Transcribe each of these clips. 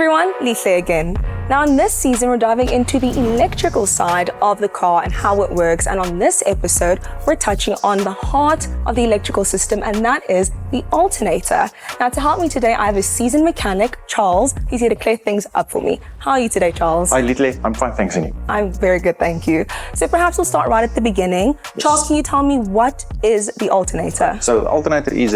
everyone, Lisa again. Now in this season, we're diving into the electrical side of the car and how it works. And on this episode, we're touching on the heart of the electrical system, and that is the alternator. Now to help me today, I have a seasoned mechanic, Charles. He's here to clear things up for me. How are you today, Charles? Hi, Little. I'm fine, thanks, and you? I'm very good, thank you. So perhaps we'll start right at the beginning. Yes. Charles, can you tell me what is the alternator? So the alternator is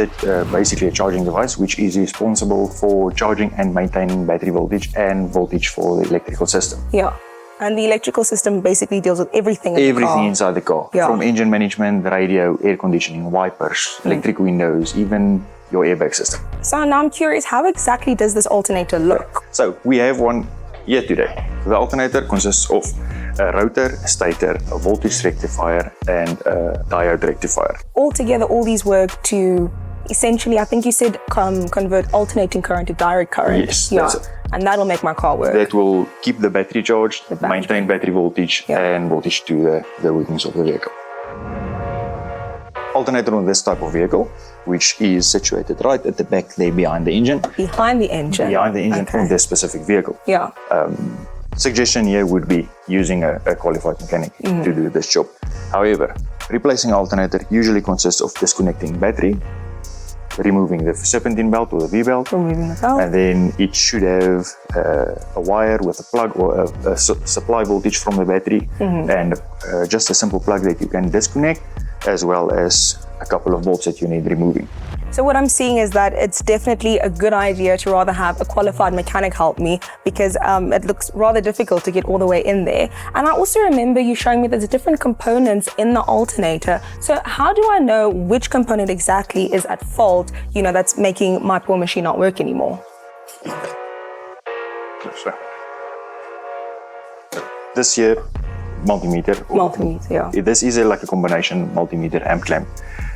basically a charging device which is responsible for charging and maintaining battery voltage and voltage for the electrical system. Yeah. And the electrical system basically deals with everything in the car. Everything inside the car. Yeah. From engine management, radio, air conditioning, wipers, electric windows, even your airbag system. So now I'm curious, how exactly does this alternator look? So we have one here today. The alternator consists of a rotor, a stator, a voltage rectifier, and a diode rectifier. Altogether, all these work to essentially, I think you said, convert alternating current to direct current. Yes, that's it. And that'll make my car work. That will keep the battery charged, maintain battery voltage, and voltage to the workings of the vehicle. Alternator on this type of vehicle, which is situated right at the back there behind the engine. Behind the engine? Behind the engine on this specific vehicle. Yeah. Suggestion here would be using a qualified mechanic to do this job. However, replacing alternator usually consists of disconnecting battery, removing the serpentine belt or the V-belt, and then it should have a wire with a plug or a supply voltage from the battery, and just a simple plug that you can disconnect, as well as a couple of bolts that you need removing. So what I'm seeing is that it's definitely a good idea to rather have a qualified mechanic help me, because it looks rather difficult to get all the way in there. And I also remember you showing me there's different components in the alternator. So how do I know which component exactly is at fault, that's making my poor machine not work anymore? This here, multimeter. Multimeter, yeah. This is like a combination multimeter amp clamp.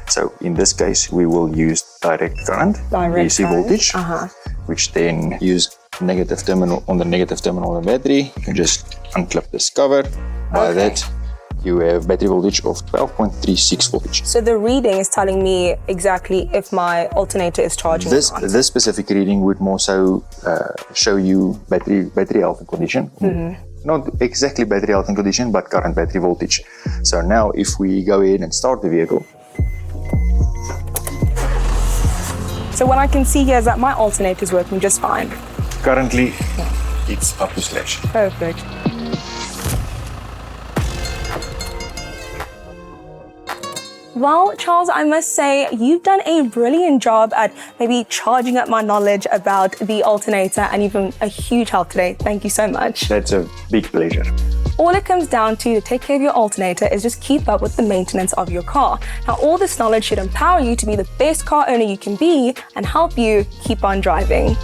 So in this case, we will use direct current, DC voltage, which then use negative terminal on the negative terminal of the battery. You can just unclip this cover. By that, you have battery voltage of 12.36 voltage. So the reading is telling me exactly if my alternator is charging. This specific reading would more so show you battery health and condition. Not exactly battery health and condition, but current battery voltage. So now if we go ahead and start the vehicle. So what I can see here is that my alternator is working just fine. Currently, it's up to scratch. Perfect. Well, Charles, I must say you've done a brilliant job at maybe charging up my knowledge about the alternator, and you've been a huge help today. Thank you so much. That's a big pleasure. All it comes down to take care of your alternator is just keep up with the maintenance of your car. Now, all this knowledge should empower you to be the best car owner you can be and help you keep on driving.